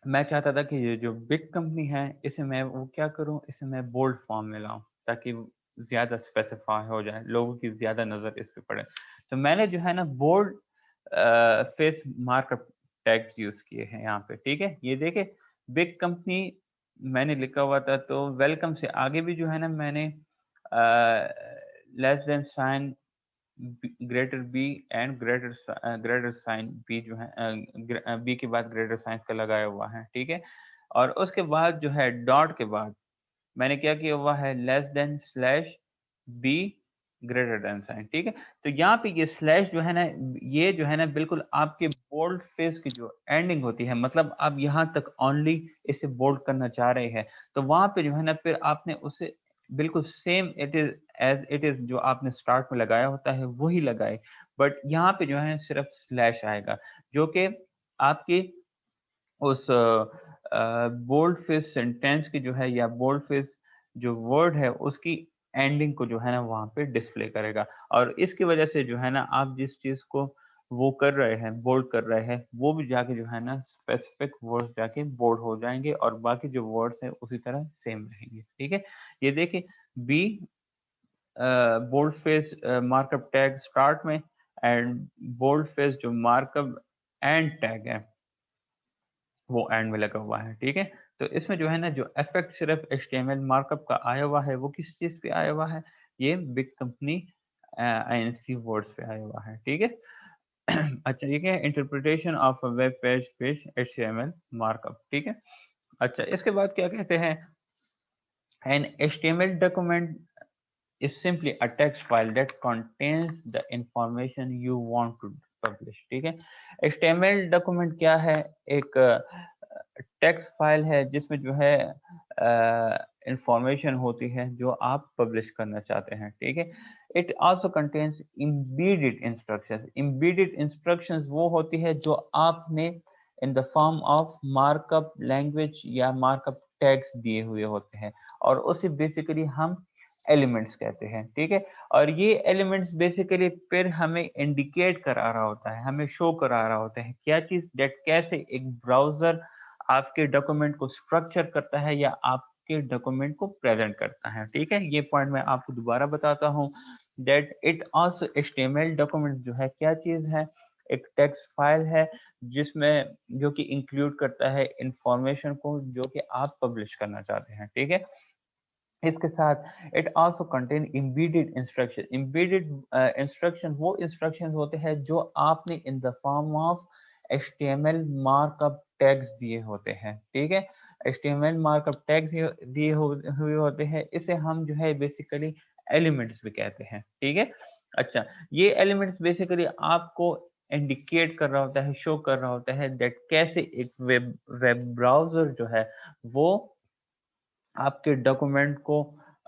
मैं चाहता था कि ये जो बिग कंपनी है इसे मैं वो क्या करूं, इसे मैं बोल्ड फॉर्म में लाऊं ताकि ज्यादा स्पेसिफाई हो जाए, लोगों की ज्यादा नजर इस पे पड़े। तो मैंने जो है ना bold face markup tags use किए हैं यहाँ पे, ठीक है। ये देखे, बिग कंपनी मैंने लिखा हुआ था, तो वेलकम से आगे भी जो है ना मैंने less than sign greater b and greater sign b जो है बी के बाद ग्रेटर साइन का लगाया हुआ है, ठीक है। और उसके बाद जो है डॉट के बाद मैंने क्या किया हुआ है, less than slash b greater than sign, ठीक है। तो यहाँ पे ये स्लैश जो है ना, ये जो है ना बिल्कुल आपके बोल्ड फेस की जो एंडिंग होती है, मतलब आप यहाँ तक ओनली इसे बोल्ड करना चाह रहे हैं, तो वहां पे जो है ना फिर आपने उसे बिल्कुल same it is as it is जो आपने स्टार्ट में लगाया होता है वही लगाए, बट यहाँ पे जो है सिर्फ स्लैश आएगा जो कि आपकी उस बोल्ड फेस सेंटेंस की जो है या बोल्ड फेस जो वर्ड है उसकी एंडिंग को जो है ना वहां पे डिस्प्ले करेगा। और इसकी वजह से जो है ना आप जिस चीज को वो कर रहे हैं, बोल्ड कर रहे हैं, वो भी जाके जो है ना स्पेसिफिक वर्ड्स जाके बोल्ड हो जाएंगे और बाकी जो वर्ड्स है उसी तरह सेम रहेंगे, ठीक है। ये देखिए, b bold face markup tag start में एंड बोल्ड फेस जो मार्कअप एंड टैग है वो एंड में लगा हुआ है, ठीक है। तो इसमें जो है ना जो इफेक्ट सिर्फ HTML मार्कअप का आया हुआ है वो किस चीज पे आया हुआ है, ये बिग कंपनी INC वर्ड्स पे आया हुआ है, ठीक है। अच्छा, ये क्या है, interpretation of web page page HTML markup, ठीक है। अच्छा, इसके बाद क्या कहते हैं, an HTML document is simply a text file that contains the information you want to publish, ठीक है। HTML डॉक्यूमेंट क्या है, एक टेक्स्ट फाइल है जिसमें जो है इंफॉर्मेशन होती है जो आप पब्लिश करना चाहते हैं, ठीक है। It also contains embedded instructions. Embedded instructions वो होती है जो आपने in the form of markup language या मार्कअप टैग्स दिए हुए होते हैं और उसे बेसिकली हम एलिमेंट्स कहते हैं, ठीक है। और ये एलिमेंट्स बेसिकली फिर हमें इंडिकेट करा रहा होता है, हमें शो करा रहा होता है क्या चीज, डेट कैसे एक ब्राउजर आपके डॉक्यूमेंट को स्ट्रक्चर करता है या आपके डॉक्यूमेंट को प्रेजेंट करता है, ठीक है। ये पॉइंट मैं आपको दोबारा बताता हूँ, that it also HTML document जो है क्या चीज है, एक टेक्स्ट फाइल है जिसमें जो कि इंक्लूड करता है इंफॉर्मेशन को जो कि आप पब्लिश करना चाहते हैं, ठीक है। इसके साथ it also contain embedded instruction. Embedded instruction वो इंस्ट्रक्शन होते हैं जो आपने in the form of HTML markup tags दिए होते हैं, ठीक है। HTML मार्कअप टैग्स दिए हुए होते हैं, इसे हम जो है बेसिकली एलिमेंट्स भी कहते हैं, ठीक है। अच्छा, ये एलिमेंट्स बेसिकली आपको इंडिकेट कर रहा होता है, शो कर रहा होता है दैट कैसे एक वेब ब्राउजर जो है वो आपके डॉक्यूमेंट को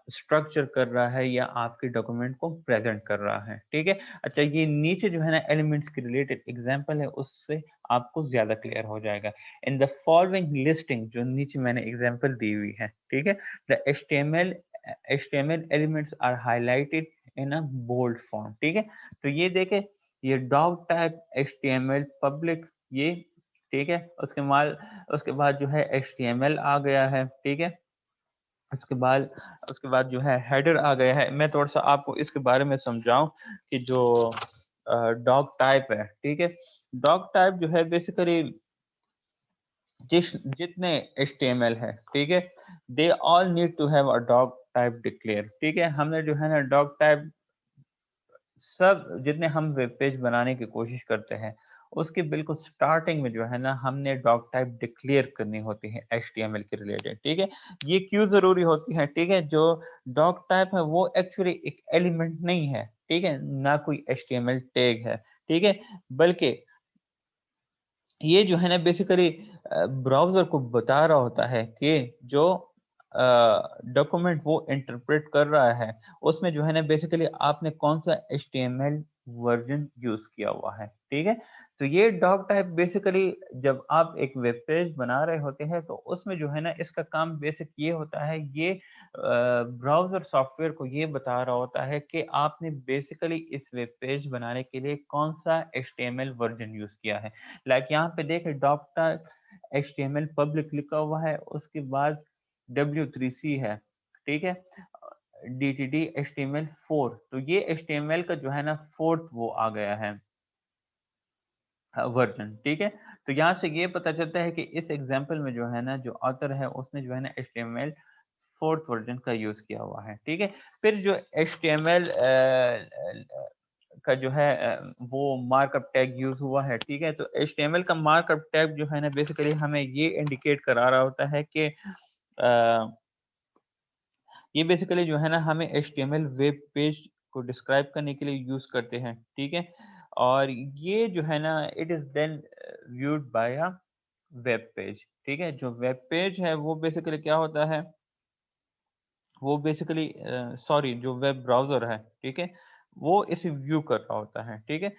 स्ट्रक्चर कर रहा है या आपके डॉक्यूमेंट को प्रेजेंट कर रहा है, ठीक है। अच्छा, ये नीचे जो है ना एलिमेंट्स के रिलेटेड एग्जांपल है, उससे आपको ज्यादा क्लियर हो जाएगा। इन द फॉलोइंग लिस्टिंग, जो नीचे मैंने एग्जांपल दी हुई है, ठीक है, the HTML elements are highlighted in a bold form, ठीक है। तो ये देखे, ये डॉग टाइप HTML पब्लिक, ये ठीक है। उसके बाद जो है HTML आ गया है, ठीक है। उसके बाद जो है हेडर आ गया है। मैं थोड़ा सा आपको इसके बारे में समझाऊं कि जो डॉग टाइप है, ठीक है। डॉग टाइप जो है बेसिकली जितने HTML है, ठीक है, they all need to have a doc type declare, ठीक है। हमने जो है ना डॉग टाइप सब जितने हम वेब पेज बनाने की कोशिश करते हैं उसके बिल्कुल स्टार्टिंग में जो है ना हमने डॉक टाइप डिक्लेयर करनी होती है HTML के रिलेटेड, ठीक है। ये क्यों जरूरी होती है, ठीक है। जो डॉक टाइप है वो एक्चुअली एक एलिमेंट नहीं है, ठीक है, ना कोई HTML टैग है, ठीक है, बल्कि ये जो है ना बेसिकली ब्राउज़र को बता रहा होता है कि जो डॉक्यूमेंट वो इंटरप्रेट कर रहा है उसमें जो है ना बेसिकली आपने कौन सा HTML वर्जन यूज किया हुआ है, ठीक है। तो ये डॉक टाइप बेसिकली जब आप एक वेब पेज बना रहे होते हैं तो उसमें जो है ना इसका काम बेसिक ये होता है, ये ब्राउज़र सॉफ्टवेयर को ये बता रहा होता है कि आपने बेसिकली इस वेब पेज बनाने के लिए कौन सा HTML वर्जन यूज किया है। लाइक यहाँ पे देखें डॉक टाइप HTML पब्लिक लिखा हुआ है, उसके बाद W3C है, ठीक है, DTD HTML4, तो ये HTML का जो है ना फोर्थ वो आ गया है वर्जन, ठीक है। तो यहाँ से ये पता चलता है कि इस एग्जाम्पल में जो है ना जो ऑथर है उसने जो है ना HTML फोर्थ वर्जन का यूज किया हुआ है, ठीक है। फिर जो HTML का जो है वो मार्कअप टैग यूज हुआ है, ठीक है। तो HTML का मार्कअप टैग जो है ना बेसिकली हमें ये इंडिकेट करा रहा होता है कि ये बेसिकली जो है ना हमें HTML वेब पेज को डिस्क्राइब करने के लिए यूज करते हैं, ठीक है। और ये जो है ना it is then viewed by a web page, ठीक है। जो वेब पेज है वो बेसिकली क्या होता है, वो बेसिकली सॉरी जो वेब ब्राउज़र है, ठीक है, वो इसे व्यू कर रहा होता है, ठीक है।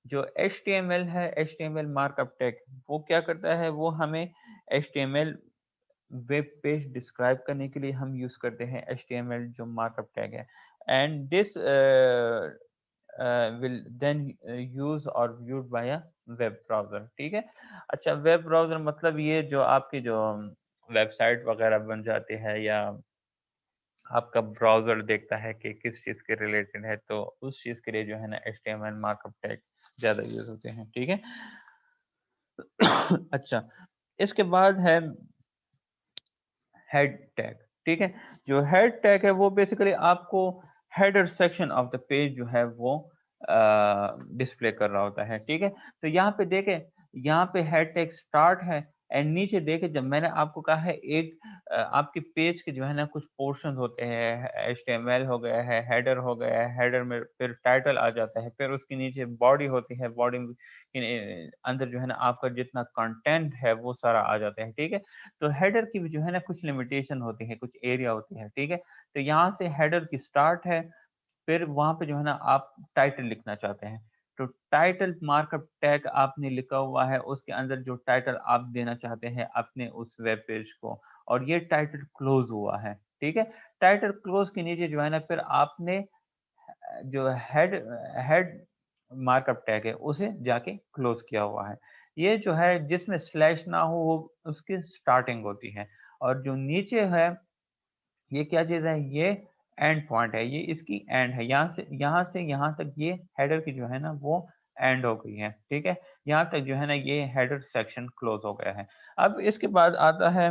जो HTML है, HTML मार्कअप टैग, वो क्या करता है, वो हमें HTML वेब पेज डिस्क्राइब करने के लिए हम यूज़ करते हैं HTML जो मार्कअप टैग है। And this will then use और viewed by a web browser, ठीक है। अच्छा, वेब ब्राउज़र मतलब ये जो आपकी जो वेबसाइट वगैरह बन जाती है या आपका ब्राउज़र देखता है कि किस चीज़ के रिलेटेड है, तो उस चीज़ के लिए जो है ना HTML मार्कअप टैग ज़्यादा यूज़ होते हैं, ठीक है। अच्छा, इसके बाद है हेड टैग, ठीक है। जो हेड टैग है वो बेसिकली आपको header section of the page जो है वो डिस्प्ले कर रहा होता है, ठीक है। तो यहाँ पे देखें, यहाँ पे हेड टैग स्टार्ट है एंड नीचे देखें, जब मैंने आपको कहा है एक आपके पेज के जो है ना कुछ पोर्शन होते हैं, HTML हो गया है, हेडर हो गया है, हेडर में फिर टाइटल आ जाता है, फिर उसके नीचे बॉडी होती है, बॉडी अंदर जो है ना आपका जितना कंटेंट है वो सारा आ जाता है, ठीक है। तो हेडर की भी जो है ना कुछ लिमिटेशन होती है, कुछ एरिया होती है, ठीक है। तो यहाँ से हेडर की स्टार्ट है, फिर वहां पे जो है ना आप टाइटल लिखना चाहते हैं, तो टाइटल मार्कअप टैग आपने लिखा हुआ है, उसके अंदर जो टाइटल आप देना चाहते हैं अपने उस वेब पेज को, और ये टाइटल क्लोज हुआ है, ठीक है। टाइटल क्लोज के नीचे जो है ना फिर आपने जो हेड हेड मार्कअप टैग है उसे जाके क्लोज किया हुआ है। ये जो है जिसमें स्लैश ना हो वो उसकी स्टार्टिंग होती है, और जो नीचे है ये क्या चीज है, ये एंड पॉइंट है, ये इसकी एंड है। यहाँ से यहाँ तक ये हेडर की जो है ना वो एंड हो गई है, ठीक है। यहाँ तक जो है ना ये हेडर सेक्शन क्लोज हो गया है। अब इसके बाद आता है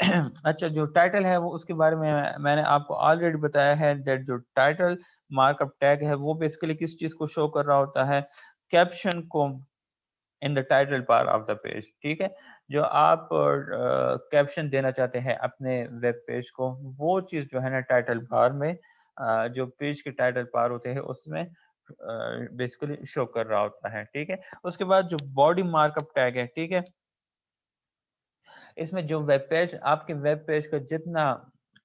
अच्छा, जो टाइटल है वो उसके बारे में मैंने आपको ऑलरेडी बताया है दैट जो टाइटल मार्कअप टैग है वो बेसिकली किस चीज को शो कर रहा होता है, कैप्शन को in the title part of the page, ठीक है। जो आप कैप्शन देना चाहते हैं अपने वेब पेज को, वो चीज जो है ना टाइटल बार में जो पेज के टाइटल बार होते हैं उसमें बेसिकली शो कर रहा होता है, ठीक है। उसके बाद जो बॉडी मार्कअप टैग है, ठीक है, इसमें जो वेब पेज आपके वेब पेज का जितना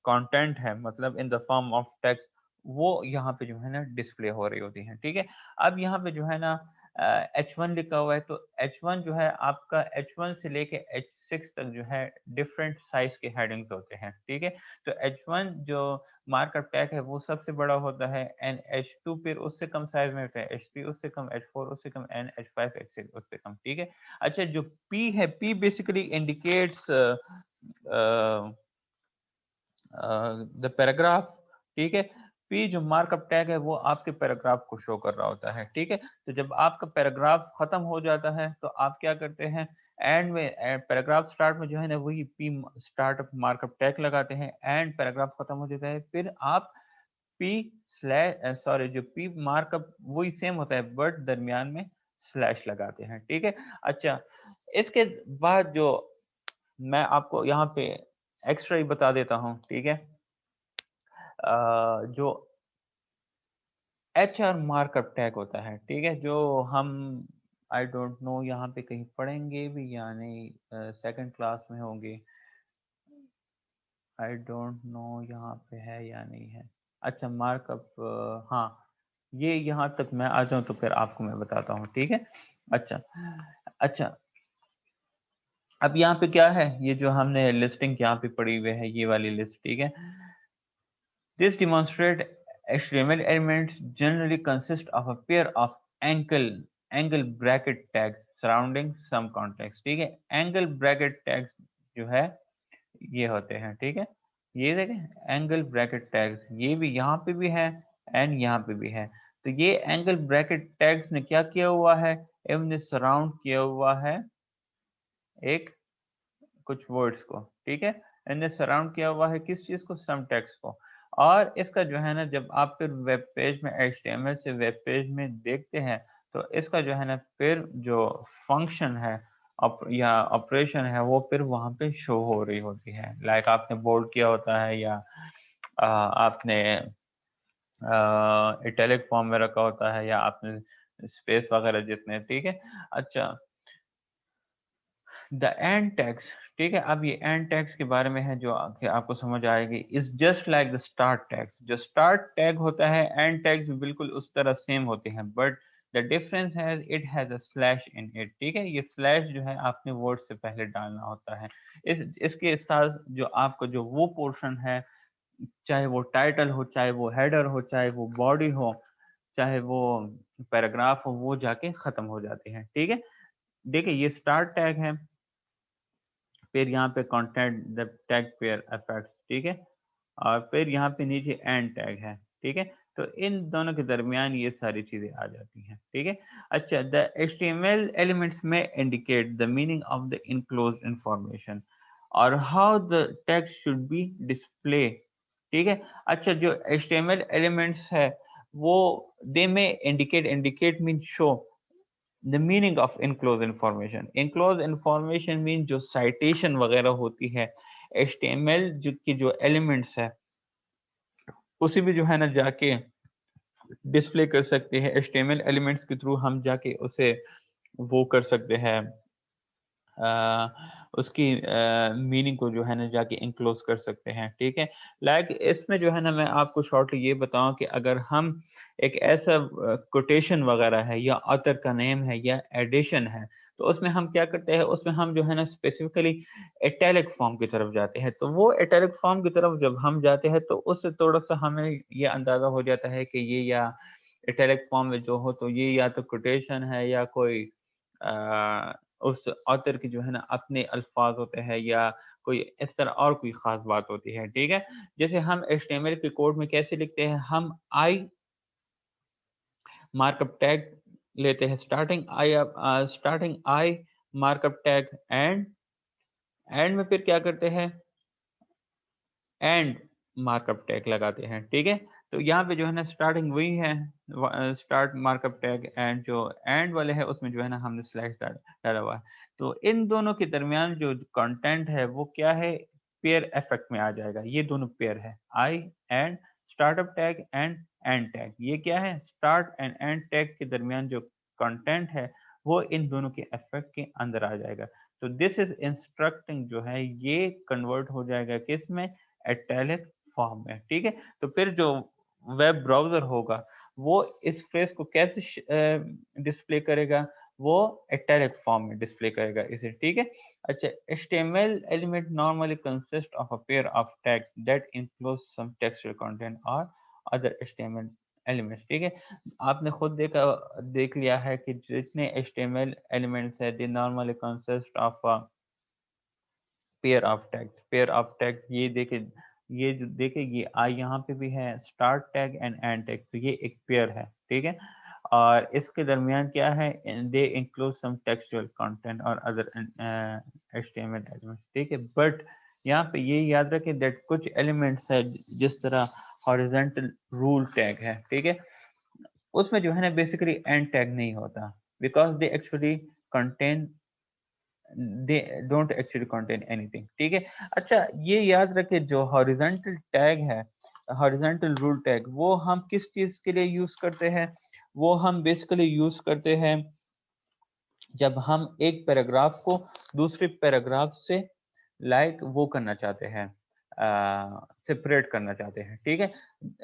कंटेंट है मतलब in the form of text, वो यहाँ पे जो है ना डिस्प्ले हो रही होती है, ठीक है। अब यहाँ पे जो है ना H1 लिखा हुआ है, तो H1 जो है आपका H1 से लेके H6 तक जो है डिफरेंट साइज के हेडिंग्स होते हैं, ठीक है। तो H1 जो मार्कअप टैग है वो सबसे बड़ा होता है, एंड H2 फिर उससे कम साइज में होता है, H3 उससे कम, H4 उससे कम, एंड H5 H6 उससे कम, ठीक है। अच्छा, जो P है, P basically indicates the paragraph, ठीक है। पी जो मार्कअप टैग है वो आपके पैराग्राफ को शो कर रहा होता है, ठीक है। तो जब आपका पैराग्राफ खत्म हो जाता है तो आप क्या करते हैं, एंड में पैराग्राफ स्टार्ट में जो है ना वही पी स्टार्ट मार्कअप टैग लगाते हैं, एंड पैराग्राफ खत्म हो जाता है फिर आप पी स्लैश सॉरी जो पी मार्कअप वही सेम होता है बट दरमियान में स्लैश लगाते हैं, ठीक है। अच्छा, इसके बाद जो मैं आपको यहाँ पे एक्स्ट्रा ही बता देता हूँ, ठीक है। जो HR मार्कअप टैग होता है, ठीक है, जो हम आई डोंट नो यहाँ पे कहीं पढ़ेंगे भी या नहीं, सेकंड क्लास में होंगे, आई डोंट नो यहाँ पे है या नहीं है। अच्छा, मार्कअप, हाँ, ये यहाँ तक मैं आ जाऊँ तो फिर आपको मैं बताता हूँ, ठीक है। अच्छा, अच्छा, अब यहाँ पे क्या है, ये जो हमने लिस्टिंग यहाँ पे पड़ी हुई है ये वाली लिस्ट, ठीक है। This demonstrate HTML elements generally consist of a pair of angle bracket tags surrounding some context, ठीक है। angle bracket tags जो है ये होते हैं, ठीक है। ये देखें एंगल ब्रैकेट टैग्स, ये भी यहाँ पे भी है एंड यहाँ पे भी है। तो ये एंगल ब्रैकेट टैग्स ने क्या किया हुआ है, इन्होंने सराउंड किया हुआ है एक कुछ वर्ड्स को, ठीक है। इन्हें सराउंड किया हुआ है किस चीज को, सम टेक्स्ट को। और इसका जो है ना जब आप फिर वेब पेज में HTML से वेब पेज में देखते हैं तो इसका जो है ना फिर जो फंक्शन है या ऑपरेशन है वो फिर वहां पे शो हो रही होती है। लाइक आपने बोल्ड किया होता है या आपने इटैलिक फॉर्म में रखा होता है या आपने स्पेस वगैरह जितने, ठीक है। अच्छा, द एंड टैग्स, ठीक है। अब ये एंड टैग्स के बारे में है जो आपको समझ आएगी। Is just like the start tags, जो स्टार्ट टैग होता है एंड टैग्स भी बिल्कुल उस तरह सेम होते हैं, बट द डिफरेंस है it has a slash in it, ठीक है। ये स्लैश जो है आपने वर्ड से पहले डालना होता है। इसके साथ जो आपको जो वो पोर्शन है, चाहे वो टाइटल हो, चाहे वो हेडर हो, चाहे वो बॉडी हो, चाहे वो पैराग्राफ हो, वो जाके खत्म हो जाते हैं, ठीक है। देखिए ये स्टार्ट टैग है, फिर यहाँ पे content the tag pair effects, ठीक है। और फिर यहाँ पे नीचे एंड टैग है, ठीक है। तो इन दोनों के दरमियान ये सारी चीजें आ जाती हैं, ठीक है। अच्छा, द HTML एलिमेंट्स में indicate the meaning of the enclosed information और how the text should be display, ठीक है। अच्छा, जो HTML एलिमेंट्स है वो दे में indicate mean show the meaning of enclosed information। enclosed information mean जो citation वगैरह होती है, HTML जो की जो एलिमेंट्स है उसी भी जो है ना जाके डिस्प्ले कर सकते हैं। HTML एलिमेंट्स के थ्रू हम जाके उसे वो कर सकते हैं, उसकी मीनिंग को जो है ना जाके इनक्लोज कर सकते हैं, ठीक है। लाइक इसमें जो है ना मैं आपको शॉर्टली ये बताऊं कि अगर हम एक ऐसा कोटेशन वगैरह है या ऑथर का नेम है या एडिशन है तो उसमें हम क्या करते हैं, उसमें हम जो है ना स्पेसिफिकली इटैलिक फॉर्म की तरफ जाते हैं। तो वो इटैलिक फॉर्म की तरफ जब हम जाते हैं तो उससे थोड़ा सा हमें ये अंदाजा हो जाता है कि ये या इटैलिक फॉर्म में जो हो तो ये या तो कोटेशन है या कोई उस ऑथर की जो है ना अपने अल्फाज होते हैं या कोई इस तरह और कोई खास बात होती है, ठीक है। जैसे हम HTML के कोड में कैसे लिखते हैं, हम आई मार्कअप टैग लेते हैं, starting I markup tag and में फिर क्या करते हैं, एंड मार्कअप टैग लगाते हैं, ठीक है। तो यहाँ पे जो है ना स्टार्टिंग वही है, स्टार्ट मार्कअप टैग, एंड जो एंड वाले है उसमें जो है ना हमने स्लैश डाला हुआ है। तो इन दोनों के दरमियान जो कंटेंट है वो क्या है, पेयर इफेक्ट में आ जाएगा। ये दोनों पेयर है, I and startup tag end tag. ये क्या है, स्टार्ट एंड एंड टैग के दरमियान जो कंटेंट है वो इन दोनों के इफेक्ट के अंदर आ जाएगा। तो दिस इज इंस्ट्रक्टिंग जो है ये कन्वर्ट हो जाएगा किस में, इटैलिक फॉर्म में, ठीक है। तो फिर जो वेब ब्राउजर होगा वो इस फ्रेज को कैसे डिस्प्ले करेगा, वो इटैलिक फॉर्म में डिस्प्ले करेगा इसे, ठीक है। अच्छा, HTML element normally consist of a pair of tags that include some textual content or other HTML elements, ठीक है। आपने खुद देख लिया है कि जितने HTML elements है, they normally consist of a pair of tags. ये देखे, ये जो देखे, ये आई यहाँ पे भी है, start tag and and tag, तो ये एक पेयर है, ठीक है। और इसके दरमियान क्या है, they include some textual content और अदर HTML एलिमेंट्स, ठीक है। बट यहाँ पे ये याद रखें दैट कुछ एलिमेंट्स है, जिस तरह हॉरिजॉन्टल रूल टैग है, ठीक है, उसमें जो है ना बेसिकली एंड टैग नहीं होता, because they actually contain, they don't actually contain anything, ठीक है। अच्छा, ये याद रखे जो हॉरिजॉन्टल टैग है, हॉरिजॉन्टल रूल टैग, वो हम किस चीज के लिए यूज करते हैं, वो हम बेसिकली यूज करते हैं जब हम एक पैराग्राफ को दूसरे पैराग्राफ से वो करना चाहते हैं, सेपरेट करना चाहते हैं, ठीक है।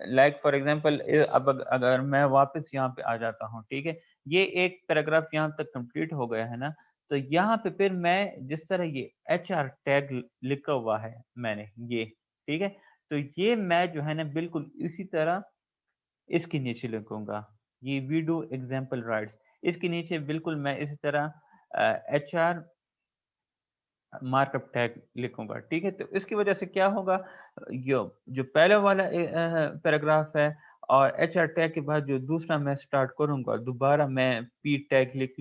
लाइक फॉर एग्जांपल, अब अगर मैं वापस यहाँ पे आ जाता हूँ, ठीक है, ये एक पैराग्राफ यहाँ तक कंप्लीट हो गया है ना, तो यहाँ पे फिर मैं जिस तरह ये HR टैग लिखा हुआ है मैंने, ये, ठीक है, तो ये मैं जो है ना बिल्कुल इसी तरह इसके नीचे लिखूंगा, ये वीडियो एग्जाम्पल राइट्स, इसके नीचे बिल्कुल मैं इसी तरह HR मार्कअप टैग लिखूंगा, ठीक है। तो इसकी वजह से क्या होगा, जो जो पहले वाला पैराग्राफ है और HR टैग के बाद जो दूसरा मैं स्टार्ट करूंगा, दोबारा मैं P टैग लिख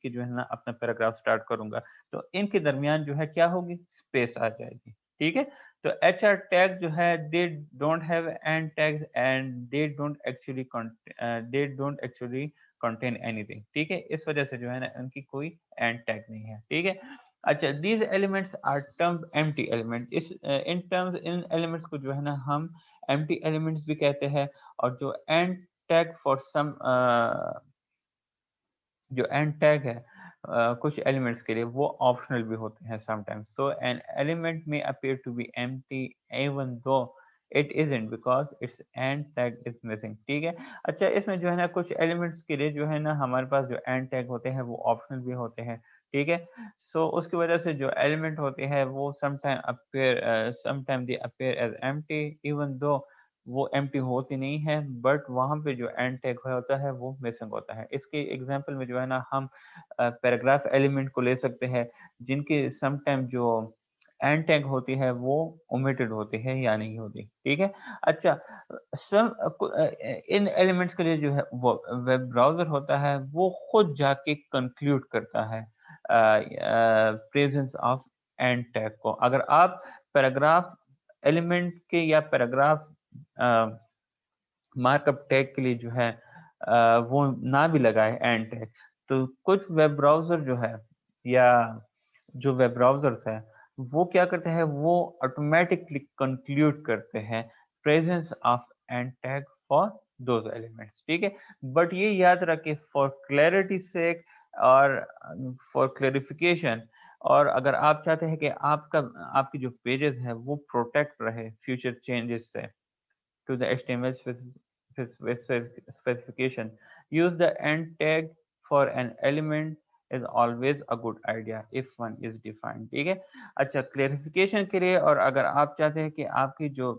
के जो है ना अपना पैराग्राफ स्टार्ट करूंगा, तो इनके दरमियान जो है क्या होगी, स्पेस आ जाएगी, ठीक है। तो HR टैग जो है, they don't have and tags and they don't actually contain anything, ठीक है। इस वजह से जो है ना उनकी कोई एंड टैग नहीं है, ठीक है। अच्छा, these elements are termed empty element, इस इन टर्म्स, इन एलिमेंट्स को जो है ना हम empty elements भी कहते हैं। और जो end tag for some जो एंड टैग है कुछ एलिमेंट्स के लिए, वो ऑप्शनल भी होते हैं समटाइम्स, सो एन एलिमेंट में appear to be empty even though it isn't because its end tag is missing, ठीक है। अच्छा, इसमें जो है ना कुछ एलिमेंट्स के लिए जो है ना हमारे पास जो एंड टैग होते हैं वो ऑप्शनल भी होते हैं, ठीक है। सो उसकी वजह से जो एलिमेंट होते हैं वो sometime they appear as empty even though वो एम्प्टी होती नहीं है, बट वहाँ पे जो एंड टैग होता है वो मिसिंग होता है। इसके एग्जांपल में जो है ना हम पैराग्राफ एलिमेंट को ले सकते हैं, जिनके समटाइम जो एंड टैग होती है वो ओमिटेड होती है या नहीं होती, ठीक है। अच्छा, इन एलिमेंट्स के लिए जो है वो वेब ब्राउजर होता है, वो खुद जाके कंक्लूड करता है प्रेजेंस ऑफ एंड टैग को। अगर आप पैराग्राफ एलिमेंट के या पैराग्राफ मार्कअप टैग के लिए जो है वो ना भी लगाए एंड टैग, तो कुछ वेब ब्राउजर जो है, या जो वेब ब्राउजर्स है, वो क्या करते हैं, वो ऑटोमेटिकली कंक्लूड करते हैं presence of and tag for those elements, ठीक है। बट ये याद रखें फॉर क्लैरिटी सेक और फॉर क्लैरिफिकेशन, और अगर आप चाहते हैं कि आपकी जो पेजेस है वो प्रोटेक्ट रहे फ्यूचर चेंजेस से to the HTML specification. Use the end tag for an element is always a good idea if one is defined, ठीक है। अच्छा, क्लेरिफिकेशन के लिए, और अगर आप चाहते हैं कि आपकी जो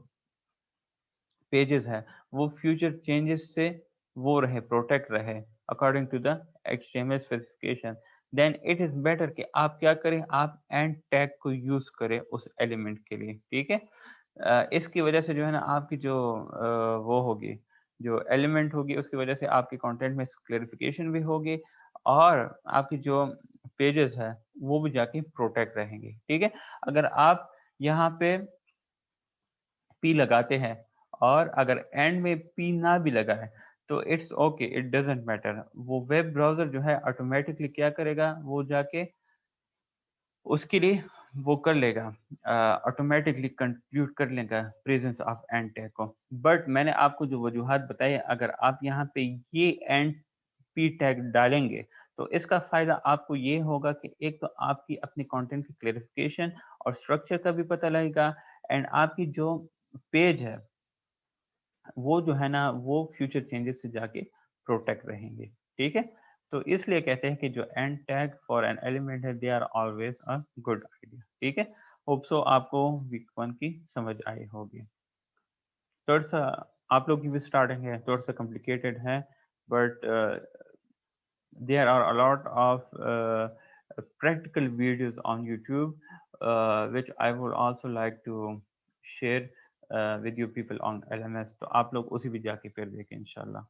पेजेस है वो फ्यूचर चेंजेस से वो रहे, प्रोटेक्ट रहे according to the HTML specification, then it is better कि आप क्या करें, आप एंड टैग को यूज करें उस एलिमेंट के लिए, ठीक है। इसकी वजह से जो है ना आपकी जो वो होगी, जो एलिमेंट होगी, उसकी वजह से आपके कंटेंट में क्लेरिफिकेशन भी होगी, और आपकी जो पेजेस है वो भी जाके प्रोटेक्ट रहेंगे, ठीक है। अगर आप यहाँ पे पी लगाते हैं, और अगर एंड में पी ना भी लगाए, तो it's okay, it doesn't matter, वो वेब ब्राउजर जो है ऑटोमेटिकली क्या करेगा, वो जाके उसके लिए वो कर लेगा, ऑटोमेटिकली कंक्लूड कर लेगा प्रेजेंस ऑफ एंड टैग को। बट मैंने आपको जो वजूहात बताई, अगर आप यहाँ पे ये एंड पी टैग डालेंगे, तो इसका फायदा आपको ये होगा कि एक तो आपकी अपने कंटेंट की क्लेरिफिकेशन और स्ट्रक्चर का भी पता लगेगा, एंड आपकी जो पेज है वो जो है ना वो फ्यूचर चेंजेस से जाके प्रोटेक्ट रहेंगे। ठीक है, तो इसलिए कहते हैं कि जो end tag for an element है they are always a good idea. ठीक है, होप सो आपको वीक वन की समझ आई होगी। थोड़ा सा आप लोग की भी स्टार्टिंग है, थोड़ा सा कॉम्प्लिकेटेड है, but there are a lot of practical videos on YouTube, which I would also like to share with you people on LMS. तो आप लोग उसी भी जाके फिर देखें इंशाल्लाह।